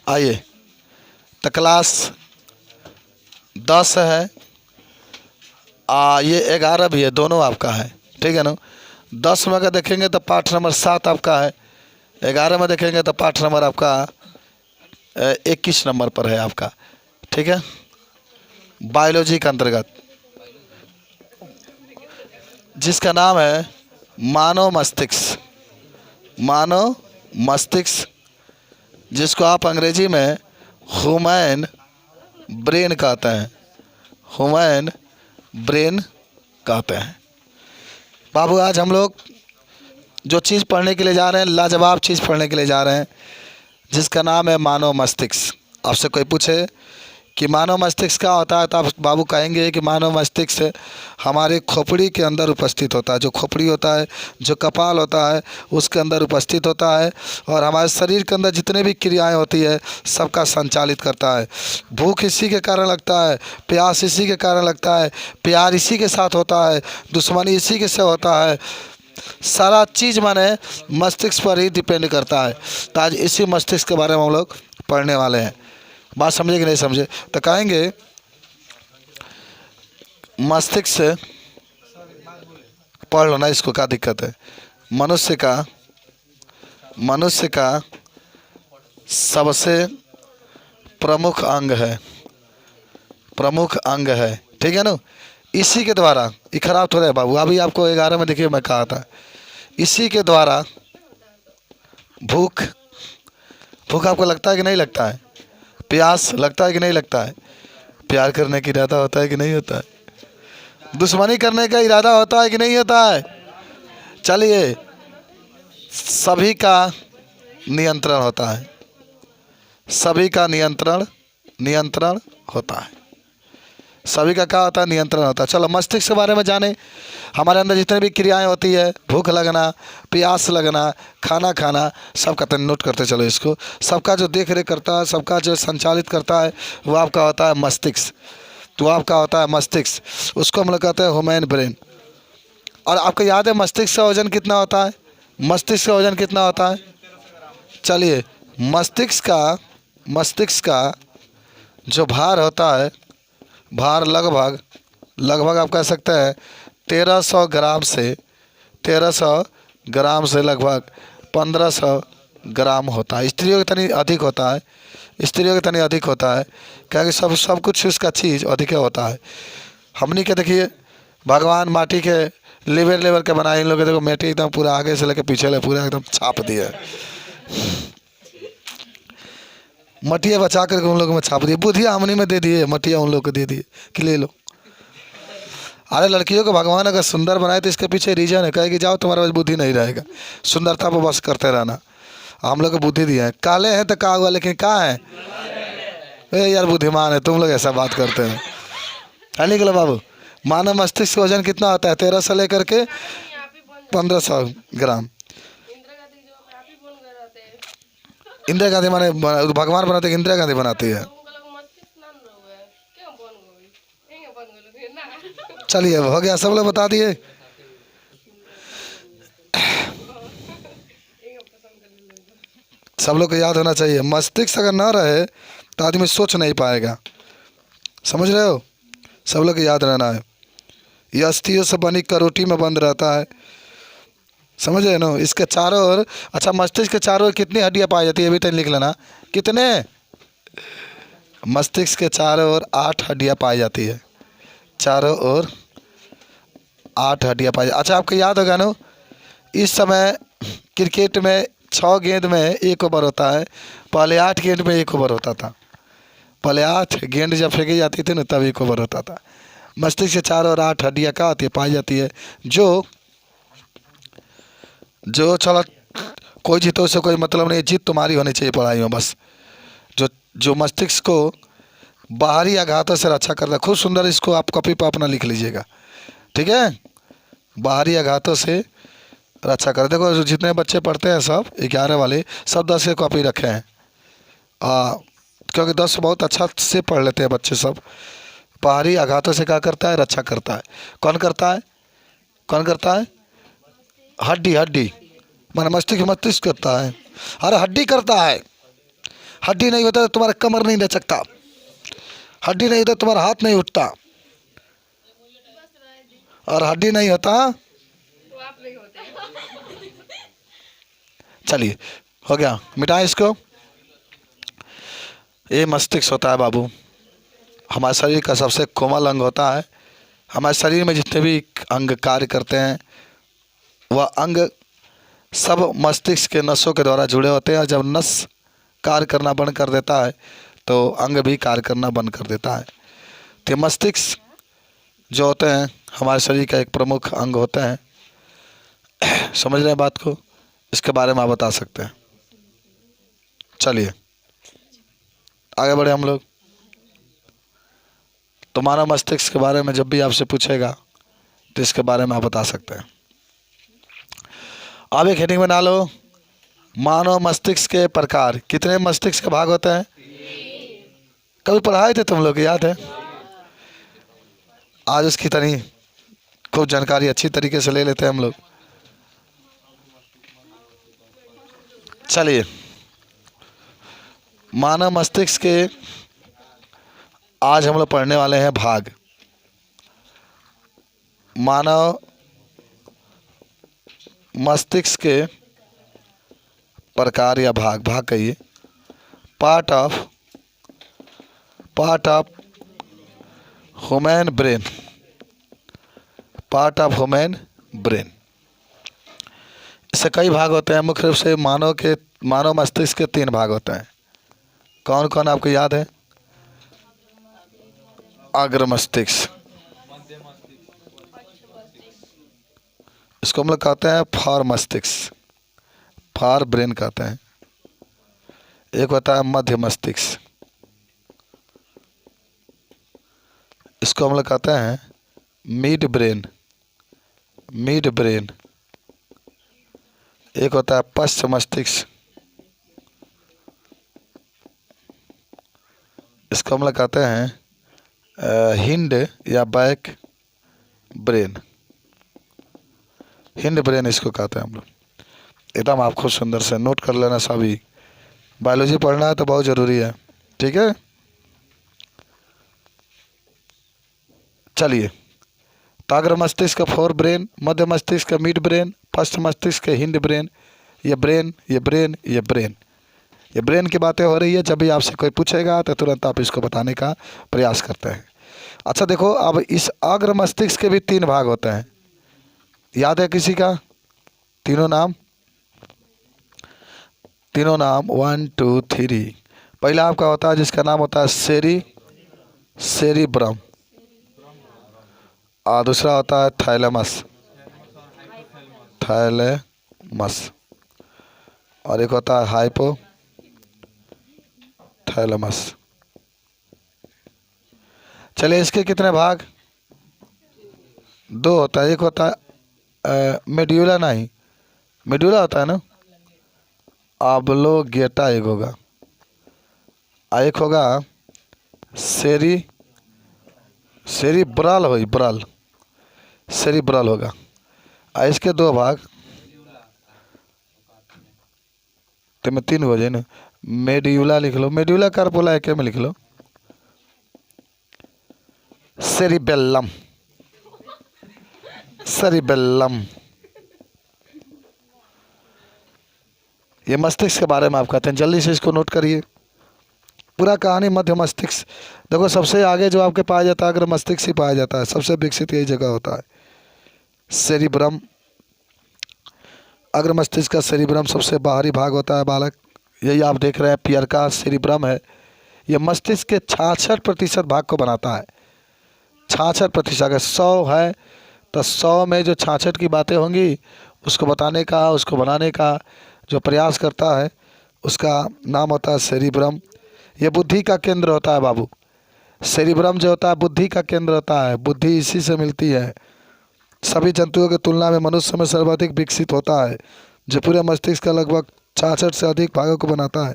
आइए, तो क्लास 10 है, ये 11 भी है, दोनों आपका है, ठीक है ना। 10 में अगर देखेंगे तो पाठ नंबर 7 आपका है, 11 में देखेंगे तो पाठ नंबर आपका 21 नंबर पर है आपका, ठीक है। बायोलॉजी के अंतर्गत जिसका नाम है मानव मस्तिष्क, मानव मस्तिष्क, जिसको आप अंग्रेजी में ह्यूमन ब्रेन कहते हैं, ह्यूमन ब्रेन कहते हैं। बाबू आज हम लोग जो चीज़ पढ़ने के लिए जा रहे हैं, लाजवाब चीज़ पढ़ने के लिए जा रहे हैं, जिसका नाम है मानव मस्तिष्क। आपसे कोई पूछे कि मानव मस्तिष्क क्या होता है तो आप बाबू कहेंगे कि मानव मस्तिष्क हमारे खोपड़ी के अंदर उपस्थित होता है। जो खोपड़ी होता है, जो कपाल होता है, उसके अंदर उपस्थित होता है और हमारे शरीर के अंदर जितने भी क्रियाएं होती है सबका संचालित करता है। भूख इसी के कारण लगता है, प्यास इसी के कारण लगता है, प्यार इसी के साथ होता है, दुश्मनी इसी के से होता है। सारा चीज़ माने मस्तिष्क पर ही डिपेंड करता है। तो आज इसी मस्तिष्क के बारे में हम लोग पढ़ने वाले हैं। बात समझे कि नहीं समझे? तो कहेंगे मस्तिष्क से पढ़ लो ना, इसको क्या दिक्कत है। मनुष्य का सबसे प्रमुख अंग है, प्रमुख अंग है, ठीक है ना। इसी के द्वारा, ये खराब थोड़ा है बाबू, अभी आपको 11 में देखिए मैं कहा था, इसी के द्वारा भूख भूख आपको लगता है कि नहीं लगता है? प्यास लगता है कि नहीं लगता है? प्यार करने का इरादा होता है कि नहीं होता है? दुश्मनी करने का इरादा होता है कि नहीं होता है? चलिए, सभी का नियंत्रण होता है, सभी का नियंत्रण होता है, सभी का क्या होता है? नियंत्रण होता है। चलो मस्तिष्क के बारे में जाने। हमारे अंदर जितनी भी क्रियाएं होती है, भूख लगना, प्यास लगना, खाना खाना, सबका तन नोट करते चलो इसको। सबका जो देख रेख करता है, सबका जो संचालित करता है, वो आपका होता है मस्तिष्क। तो आपका होता है मस्तिष्क, उसको हम लोग कहते हैं ह्यूमन ब्रेन। और आपको याद है मस्तिष्क का वजन कितना होता है? मस्तिष्क का वजन कितना होता है? चलिए, मस्तिष्क का जो भार होता है, भार लगभग आप कह सकते हैं 1300 ग्राम से लगभग 1500 ग्राम होता है। स्त्रियों के तनी अधिक होता है, स्त्रियों के तनी अधिक होता है, क्योंकि सब कुछ उसका चीज़ अधिक होता है। हमनी के देखिए भगवान माटी के लेवल के बनाए, इन लोग के देखो मिट्टी एकदम पूरा आगे से लेकर पीछे ले पूरा एकदम छाप दिया, मटिया बचा करके उन लोगों में छाप दिए, बुधिया हमनी में दे दिए, मटिया उन लोग को दे दिए कि ले लो। अरे लड़कियों को भगवान अगर सुंदर बनाए तो इसके पीछे रीजन है, कहे कि जाओ तुम्हारे पास बुद्धि नहीं रहेगा, सुंदरता पर बस करते रहना। हम लोग को बुद्धि दिया है, काले हैं तो कहा हुआ, लेकिन कहाँ है? यार बुद्धिमान है तुम लोग, ऐसा बात करते हैं। है निकलो बाबू, मानव मस्तिष्क का वजन कितना होता है? 1300 लेकर के 1500 ग्राम। इंदिरा गांधी माने भगवान बनाते, इंदिरा गांधी बनाती है। चलिए हो गया, सब लोग बता दिए। सब लोग को याद होना चाहिए, मस्तिष्क अगर ना रहे तो आदमी सोच नहीं पाएगा, समझ रहे हो? सब लोग को याद रहना है। यह अस्थियों से बनी करोटी में बंद रहता है, समझ रहे ना? इसके चारों ओर, अच्छा मस्तिष्क के चारों ओर कितनी हड्डियाँ पाई जाती है? अभी तक लिख लेना, कितने? मस्तिष्क के चारों ओर 8 हड्डियाँ पाई जाती है, चारों ओर 8 हड्डियाँ पाई। अच्छा आपको याद होगा ना, इस समय क्रिकेट में 6 गेंद में 1 ओवर होता है, पहले 8 गेंद में 1 ओवर होता था। पहले 8 गेंद जब फेंकी जाती थी ना तब 1 ओवर होता था। मस्तिष्क के चारों ओर 8 हड्डियाँ क्या होती है? पाई जाती है। जो चलो कोई जीतो उससे कोई मतलब नहीं, जीत तुम्हारी होनी चाहिए पढ़ाई में बस। जो मस्तिष्क को बाहरी आघातों से रक्षा करता है, खूब सुंदर, इसको आप कॉपी पर अपना लिख लीजिएगा, ठीक है? बाहरी आघातों से रक्षा कर। देखो जितने बच्चे पढ़ते हैं सब 11 वाले सब 10 के कॉपी रखे हैं, क्योंकि 10 बहुत अच्छा से पढ़ लेते हैं बच्चे सब। बाहरी आघातों से क्या करता है? रक्षा करता है। कौन करता है? कौन करता है? हड्डी माने मस्तिष्क करता है। अरे हड्डी करता है, हड्डी नहीं होता तो तुम्हारा कमर नहीं लचकता, हड्डी नहीं होता तो तुम्हारा हाथ नहीं उठता, और हड्डी नहीं होता। चलिए हो गया, मिटाएं इसको। ये मस्तिष्क होता है बाबू, हमारे शरीर का सबसे कोमल अंग होता है। हमारे शरीर में जितने भी अंग कार्य करते हैं वह अंग सब मस्तिष्क के नसों के द्वारा जुड़े होते हैं, और जब नस कार्य करना बंद कर देता है तो अंग भी कार्य करना बंद कर देता है। तो मस्तिष्क जो होते हैं हमारे शरीर का एक प्रमुख अंग होते हैं। समझ रहे हैं बात को? इसके बारे में आप बता सकते हैं। चलिए आगे बढ़े हम लोग। तो मानव मस्तिष्क के बारे में जब भी आपसे पूछेगा तो इसके बारे में आप बता सकते हैं। आप एक हेडिंग बना लो, मानव मस्तिष्क के प्रकार। कितने मस्तिष्क के भाग होते हैं? कभी पढ़ाए थे तुम लोग, याद है? आज उसकी तनी खूब जानकारी अच्छी तरीके से ले लेते हैं हम लोग। चलिए, मानव मस्तिष्क के आज हम लोग पढ़ने वाले हैं भाग। मानव मस्तिष्क के प्रकार या भाग, भाग कहिए, part of human brain, part of human brain. इससे कई भाग होते हैं। मुख्य रूप से मानव मस्तिष्क के 3 भाग होते हैं। कौन कौन आपको याद है? अग्र मस्तिष्क, इसको हम लोग कहते हैं फॉर मस्तिष्क, फॉर ब्रेन कहते हैं। एक होता है मध्य मस्तिष्क, इसको हम लोग कहते हैं मिड ब्रेन, मिड ब्रेन। एक होता है पश्च मस्तिष्क, इसको हम लोग कहते हैं हिंड या बैक ब्रेन, हिंड ब्रेन इसको कहते हैं हम लोग। एकदम आप खूब सुंदर से नोट कर लेना सभी। बायोलॉजी पढ़ना है तो बहुत ज़रूरी है, ठीक है? चलिए, तो अग्र मस्तिष्क का फोर ब्रेन, मध्य मस्तिष्क का मिड ब्रेन, पश्च मस्तिष्क का हिंड ब्रेन। ये ब्रेन, ये ब्रेन, ये ब्रेन, ये ब्रेन की बातें हो रही है। जब भी आपसे कोई पूछेगा तो तुरंत आप इसको बताने का प्रयास करते हैं। अच्छा देखो, अब इस अग्र मस्तिष्क के भी 3 भाग होते हैं। याद है किसी का? तीनों नाम 1 2 3। पहला आपका होता है जिसका नाम होता है सेरिब्रम, और दूसरा होता है थैलेमस, और एक होता है हाइपोथैलेमस। चलिए, इसके कितने भाग? 2 होता है। एक होता है मेड्यूला, नहीं मेड्यूला होता है ना, ऑब्लोगेटा एक होगा, एक होगा सेरिब्रल होगा। इसके 2 भाग, तो में 3 हो जाए ना। मेड्यूला लिख लो, मेड्यूला कार्पोला एक में लिख लो, सेरिबेलम, ये मस्तिष्क के बारे में आप कहते हैं। जल्दी से इसको नोट करिए, पूरा कहानी मध्य मस्तिष्क। देखो, सबसे आगे जो आपके पाया जाता है अग्र मस्तिष्क ही पाया जाता है, सबसे विकसित यही जगह होता है। सेरिब्रम, अग्र मस्तिष्क का सेरिब्रम सबसे बाहरी भाग होता है बालक। यही आप देख रहे हैं, पियर का सेरिब्रम है। यह मस्तिष्क के 66% भाग को बनाता है। 66%, अगर 100 है तो 100 में जो 66 की बातें होंगी उसको बताने का, उसको बनाने का जो प्रयास करता है उसका नाम होता है सेरिब्रम। ये बुद्धि का केंद्र होता है बाबू। सेरिब्रम जो होता है बुद्धि का केंद्र होता है, बुद्धि इसी से मिलती है। सभी जंतुओं की तुलना में मनुष्य में सर्वाधिक विकसित होता है, जो पूरे मस्तिष्क का लगभग 66 से अधिक भागों को बनाता है।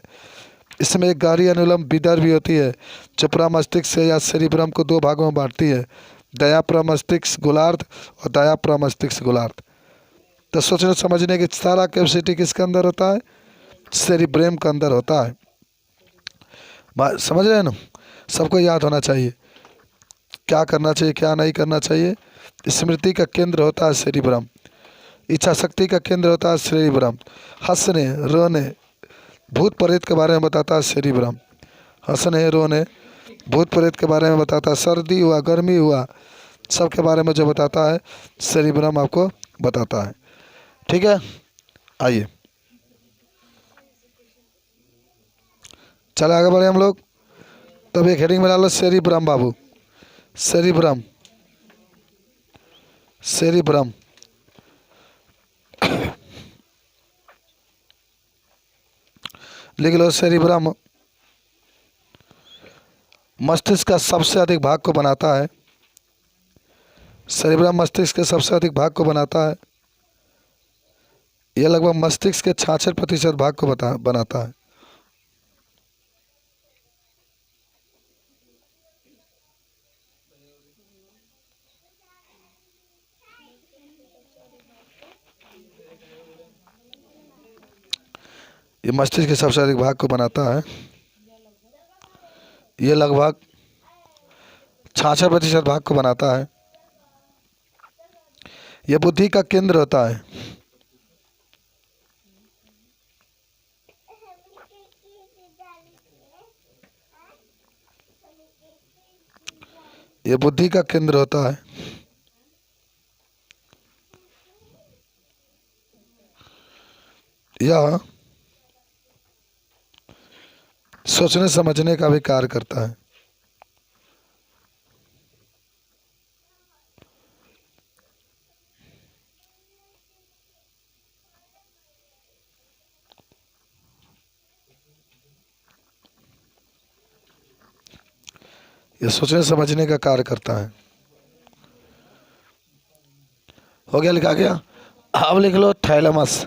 इसमें एक गहरी अनुलंब विदर भी होती है जो प्रमस्तिष्क से या सेरिब्रम को 2 भागों में बांटती है, दयाप्रमस्तिष्क गोलार्ध और दयाप्रमस्तिष्क गोलार्ध। तो सोचने समझने की सारा कैपेसिटी किसके अंदर होता है? सेरिब्रम के अंदर होता है। बात समझ रहे हैं ना? सबको याद होना चाहिए क्या करना चाहिए क्या नहीं करना चाहिए। स्मृति का केंद्र होता है सेरिब्रम, इच्छा शक्ति का केंद्र होता है सेरिब्रम, हंसने रोने भूत प्रेत के बारे में बताता है सेरिब्रम, हंसने रोने भूत प्रेत के बारे में बताता है, सर्दी हुआ गर्मी हुआ सब के बारे में जो बताता है सेरिब्रम आपको बताता है। ठीक है, आइए चले आगे बढ़े हम लोग। तब एक हेडिंग में डालो सेरिब्रम बाबू, सेरिब्रम, सेरिब्रम। लिख लो सेरिब्रम मस्तिष्क का सबसे अधिक भाग को बनाता है, सेरिब्रम मस्तिष्क के सबसे अधिक भाग को बनाता है। यह लगभग मस्तिष्क के 66% भाग को बनाता है। ये मस्तिष्क के सबसे अधिक भाग को बनाता है। ये लगभग 66% भाग को बनाता है। यह बुद्धि का केंद्र होता है। यह बुद्धि का केंद्र होता है। यह सोचने समझने का भी कार्य करता है। यह सोचने समझने का कार्य करता है। हो गया, लिखा गया। अब लिख लो थैलेमस,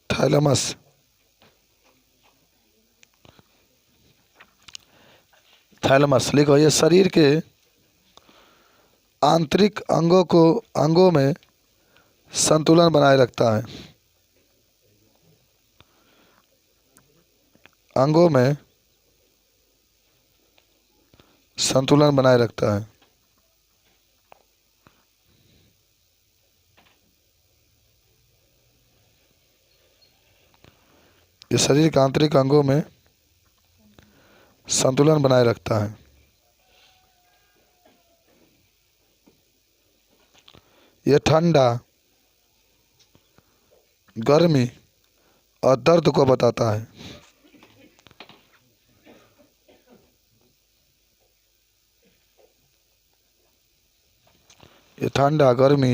थैलेमस। थैलेमस लिखो, ये शरीर के आंतरिक अंगों में संतुलन बनाए रखता है। अंगों में संतुलन बनाए रखता है। ये शरीर के आंतरिक अंगों में संतुलन बनाए रखता है। ये ठंडा, गर्मी और दर्द को बताता है। ये ठंडा गर्मी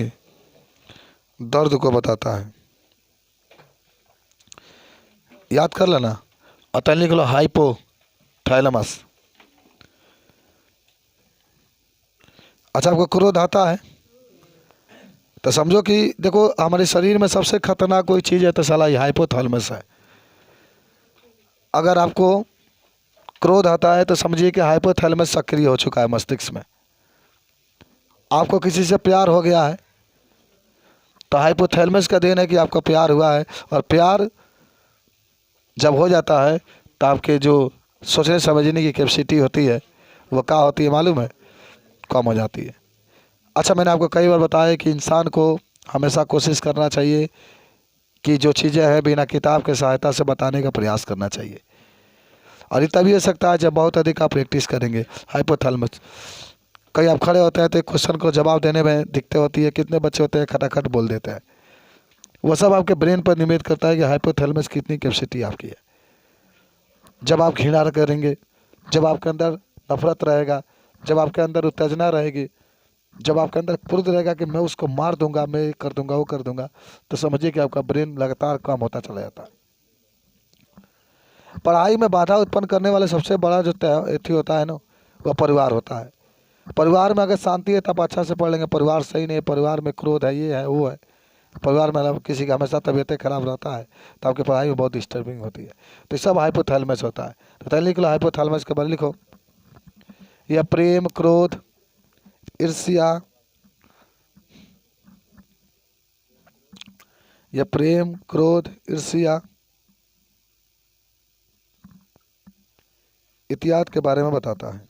दर्द को बताता है। याद कर लेना। और तैयार लिख लो हाइपोथैलेमस। अच्छा, आपको क्रोध आता है तो समझो कि देखो हमारे शरीर में सबसे खतरनाक कोई चीज़ है तो साला ये हाइपोथैलेमस है। अगर आपको क्रोध आता है तो समझिए कि हाइपोथैलेमस सक्रिय हो चुका है मस्तिष्क में। आपको किसी से प्यार हो गया है तो हाइपोथैलेमस का देन है कि आपका प्यार हुआ है, और प्यार जब हो जाता है तो आपके जो सोचने समझने की कैपेसिटी होती है वो क्या होती है मालूम है? कम हो जाती है। अच्छा, मैंने आपको कई बार बताया कि इंसान को हमेशा कोशिश करना चाहिए कि जो चीज़ें हैं बिना किताब के सहायता से बताने का प्रयास करना चाहिए। और ये तभी हो सकता है जब बहुत अधिक आप प्रैक्टिस करेंगे। हाइपोथैलेमस, कहीं आप खड़े होते हैं तो एक क्वेश्चन को जवाब देने में दिक्कत होती है, कितने बच्चे होते हैं खटाखट बोल देते हैं। वो सब आपके ब्रेन पर निमित्त करता है कि हाइपोथैलेमस की कितनी कैपेसिटी आपकी है। जब आप घृणा करेंगे, जब आपके अंदर नफरत रहेगा, जब आपके अंदर उत्तेजना रहेगी, जब आपके अंदर क्रोध रहेगा कि मैं उसको मार दूंगा, मैं ये कर दूंगा वो कर दूंगा, तो समझिए कि आपका ब्रेन लगातार कम होता चला जाता है। पढ़ाई में बाधा उत्पन्न करने वाले सबसे बड़ा जो एथी होता है ना, वह परिवार होता है। परिवार में अगर शांति है तब अच्छा से पढ़ लेंगे। परिवार सही नहीं है, परिवार में क्रोध है, ये है वो है, परिवार में मतलब किसी का हमेशा तबीयतें खराब रहता है तो आपकी पढ़ाई में बहुत डिस्टर्बिंग होती है। तो ये सब हाइपोथैलेमस होता है। तो पहले लिख लो हाइपोथैलेमस के बारे में लिखो। यह प्रेम, क्रोध, ईर्ष्या, यह प्रेम, क्रोध, ईर्ष्या इत्यादि के बारे में बताता है।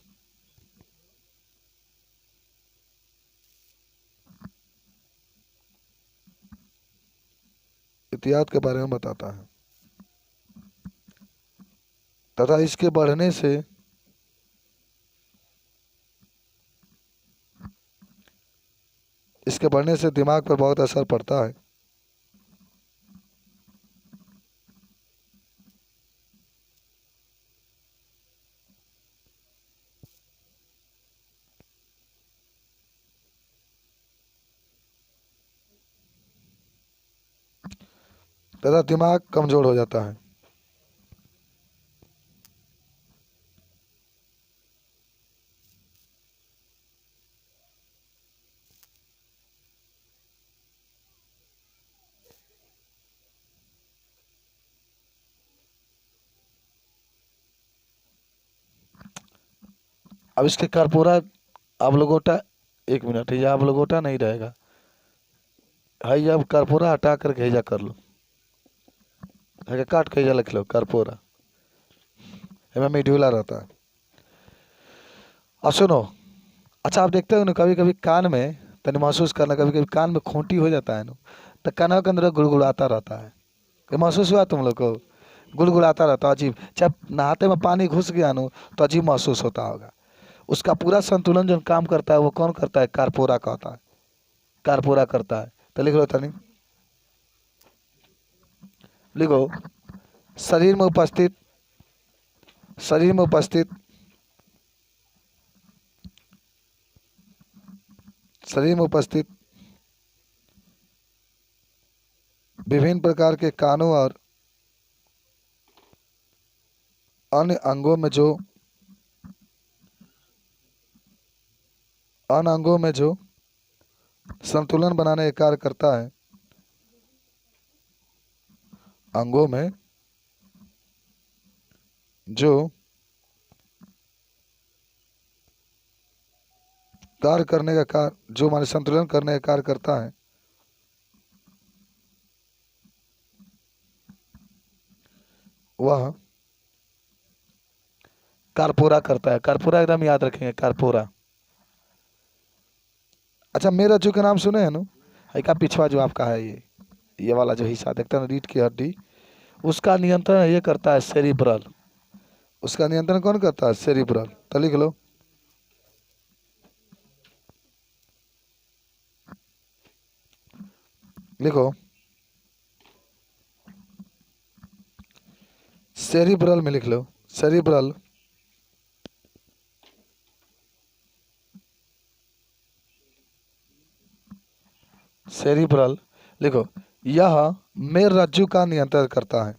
इत्यादि के बारे में बताता है तथा इसके बढ़ने से दिमाग पर बहुत असर पड़ता है। तथा दिमाग कमजोर हो जाता है। अब इसके कर्पूरा अवलोगोटा, एक मिनट, ये अवलोगोटा नहीं रहेगा, है अब कर्पूरा हटा करके हेजा कर लो, है काट के हेजा लिख लो कर्पूरा, हमें मिड्यूला रहता है। अब सुनो, अच्छा आप देखते हो ना कभी कभी कान में तने महसूस करना, कभी कभी कान में खोटी हो जाता है ना, तो कानों के अंदर गुड़गुड़ाता रहता है। ये महसूस हुआ तुम लोग को? गुड़गुड़ाता रहता है अजीब, जब नहाते में पानी घुस गया ना तो अजीब महसूस होता होगा। उसका पूरा संतुलन जो काम करता है वो कौन करता है? कारपोरा का होता है, कारपोरा करता है। तो लिख लो तनी, लिखो, शरीर में उपस्थित शरीर में उपस्थित शरीर में उपस्थित विभिन्न प्रकार के कानों और अन्य अंगों में जो संतुलन बनाने का कार्य करता है, अंगों में जो कार्य करने का कार्य जो हमारे संतुलन करने का कार्य करता है वह कारपोरा करता है। कारपोरा एकदम याद रखेंगे, कारपोरा। अच्छा, मेरा रज्जु का नाम सुने हैं ना? है का पिछवा जो आपका है, ये वाला जो हिस्सा देखते हैं ना, रीढ़ की हड्डी, उसका नियंत्रण ये करता है सेरिब्रल। उसका नियंत्रण कौन करता है? सेरिब्रल। तो लिख लो, लिखो, सेरिब्रल में लिख लो, सेरिब्रल सेरिब्रल लिखो, यह मेर रज्जु का नियंत्रण करता है।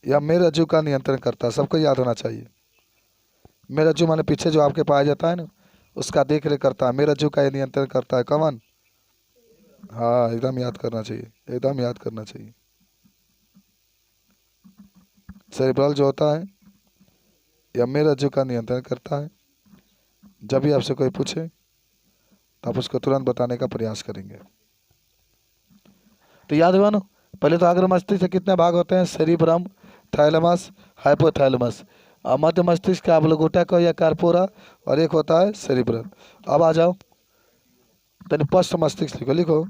यह मेर रज्जु का नियंत्रण करता है, सबको याद होना चाहिए। मेर रज्जु माने पीछे जो आपके पाया जाता है ना, उसका देख रेख करता है। मेर रज्जु का ये नियंत्रण करता है कौन? हाँ, एकदम याद करना चाहिए, एकदम याद करना चाहिए। सेरिब्रल जो होता है यह मेर रज्जु का नियंत्रण करता है। जब भी आपसे कोई पूछे तो आप उसको तुरंत बताने का प्रयास करेंगे। तो याद हुआ ना, पहले तो अग्र मस्तिष्क के कितने भाग होते हैं? Cerebrum, thalamus, hypothalamus. और मध्य मस्तिष्क का अवलोगोटा का या कारपोरा, और एक होता है सेरिब्रल। अब आ जाओ, तनी पश्च मस्तिष्क लिखो, लिखो।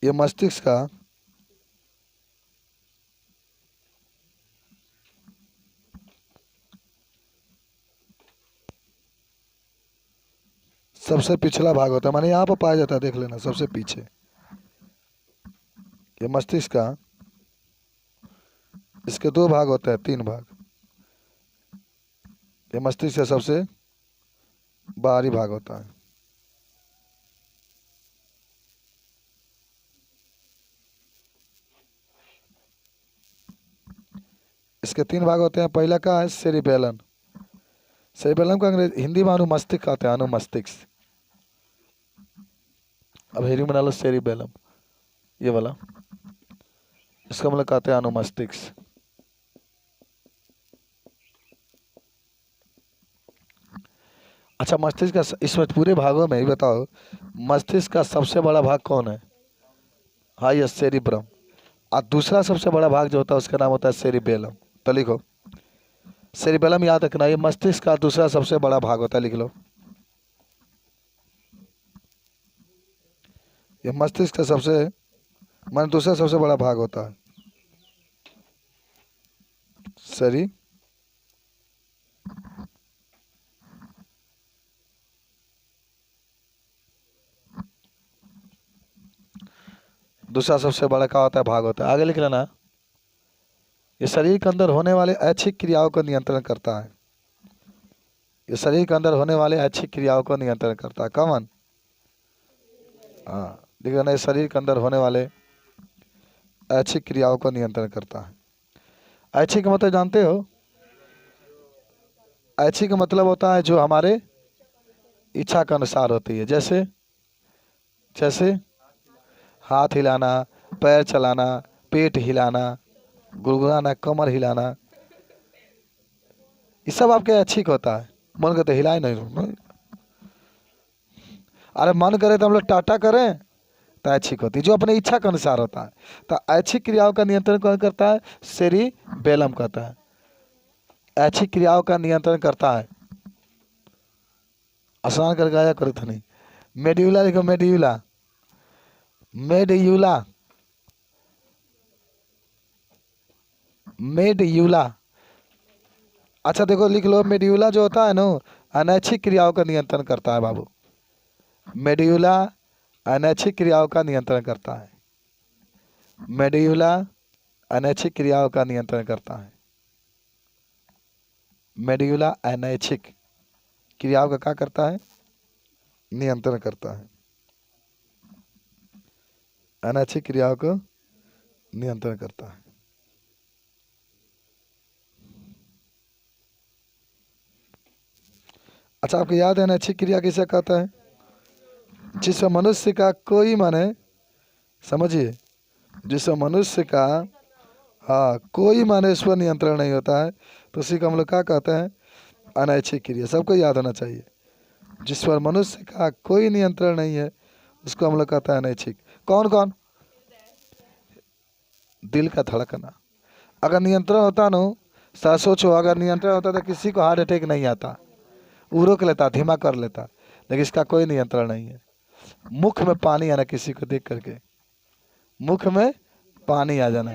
ये मस्तिष्क का सबसे पिछला भाग होता है, माने यहाँ पर पाया जाता है, देख लेना सबसे पीछे। ये मस्तिष्क का, इसके दो भाग होते हैं, तीन भाग। ये मस्तिष्क का सबसे बाहरी भाग होता है। इसके तीन भाग होते हैं। पहला का है सेरिबेलन। सेरिबेलम का अंग्रेजी हिंदी में अनुमस्तिष्क कहते हैं, अनुमस्तिष्क। अब हिंदी में डालो सेरिबेलम, ये वाला, इसका मतलब कहते हैं अनुमस्तिष्क। अच्छा, मस्तिष्क का इसमें पूरे भागों में ये बताओ, मस्तिष्क का सबसे बड़ा भाग कौन है? Highest cerebrum. और दूसरा सबसे बड़ा भाग जो होता है उसका नाम होता है सेरिबेलम। तो लिखो, सेरिबेलम याद रखना, ये मस्तिष्क का दूसरा सबसे बड़ा भाग होता है, लिख लो। ये मस्तिष्क का सबसे मान दूसरा सबसे बड़ा भाग होता है सरी दूसरा सबसे बड़ा क्या होता है? भाग होता है। आगे लिख लेना, ये शरीर के अंदर होने वाले ऐच्छिक क्रियाओं को नियंत्रण करता है। ये शरीर के अंदर होने वाले ऐच्छिक क्रियाओं को नियंत्रण करता है। कौन? हाँ, लिख लेना, ये शरीर के अंदर होने वाले ऐच्छिक क्रियाओं को नियंत्रण करता है। ऐच्छिक का मतलब जानते हो? ऐच्छिक का मतलब होता है जो हमारे इच्छा के अनुसार होती है। जैसे जैसे हाथ हिलाना, पैर चलाना, पेट हिलाना, गुड़गुड़ाना, कमर हिलाना, ये सब आपके ऐच्छिक होता है। मन करते हिलाए नहीं, अरे मन करे तो हम लोग टाटा करें, तो ऐच्छिक होती है, जो अपने इच्छा के अनुसार होता है। तो ऐच्छिक क्रियाओं का नियंत्रण कौन करता है? सेरिबेलम करता है। ऐच्छिक क्रियाओं का नियंत्रण करता है। स्नान करके आया करो, तो नहीं। मेड्यूला लिखो, मेड्यूला, मेड्यूला, मेड्यूला। अच्छा देखो, लिख लो, मेड्यूला जो होता है ना, अनैच्छिक क्रियाओं का नियंत्रण करता है बाबू। मेड्यूला अनैच्छिक क्रियाओं का नियंत्रण करता है। मेड्यूला अनैच्छिक क्रियाओं का नियंत्रण करता है। मेड्यूला अनैच्छिक क्रियाओं का क्या करता है? नियंत्रण करता है। अनैच्छिक क्रियाओं को नियंत्रण करता है। अच्छा, आपको याद है अनैच्छिक क्रिया किसे कहता है? जिसमें मनुष्य का कोई माने, समझिए, जिसमें मनुष्य का, हाँ, कोई माने उस पर नियंत्रण नहीं होता है, तो उसी को हम लोग क्या कहते हैं? अनैच्छिक क्रिया। सबको याद होना चाहिए, जिस पर मनुष्य का कोई नियंत्रण नहीं है उसको हम लोग कहते हैं अनैच्छिक। कौन कौन? दिल का धड़कना। अगर नियंत्रण होता ना, सर सोचो, अगर नियंत्रण होता तो किसी को हार्ट अटैक नहीं आता, वो रोक लेता, धीमा कर लेता, लेकिन इसका कोई नियंत्रण नहीं है। मुख में पानी आना किसी को देख करके, मुख में पानी आ जाना,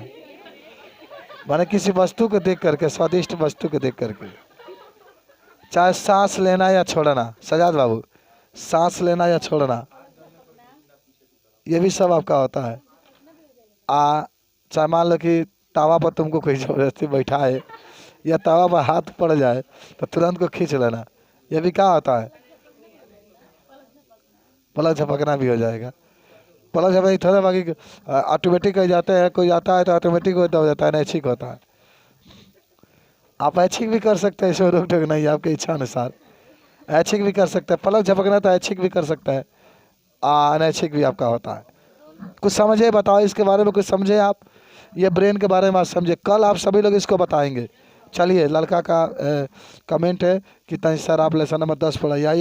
माने किसी वस्तु को देख करके, स्वादिष्ट वस्तु को देख करके, चाहे सांस लेना या छोड़ना, सजाद बाबू, सांस लेना या छोड़ना, ये भी सब आपका होता है। चाहे मान लो कि तावा पर तुमको कोई जबरदस्ती बैठा है, या तावा पर हाथ पड़ जाए तो तुरंत को खींच लेना, ये भी क्या होता है? पलक झपकना भी हो जाएगा। पलक झपक थोड़ा बाकी ऑटोमेटिक हो जाते हैं, कोई आता है तो ऑटोमेटिक हो जाता है, नैच्छिक होता है। आप ऐच्छिक भी कर सकते हैं, इसमें रोक टोक नहीं है, आपकी इच्छा अनुसार ऐच्छिक भी कर सकते हैं। पलक झपकना तो ऐच्छिक भी कर सकता है, अनैच्छिक भी आपका होता है। कुछ समझे? बताओ इसके बारे में, कुछ समझे आप? ये ब्रेन के बारे में आप समझे, कल आप सभी लोग इसको बताएंगे। चलिए, लड़का का कमेंट है कि तनी सर आप लेसन नंबर 10 पढ़ाइए।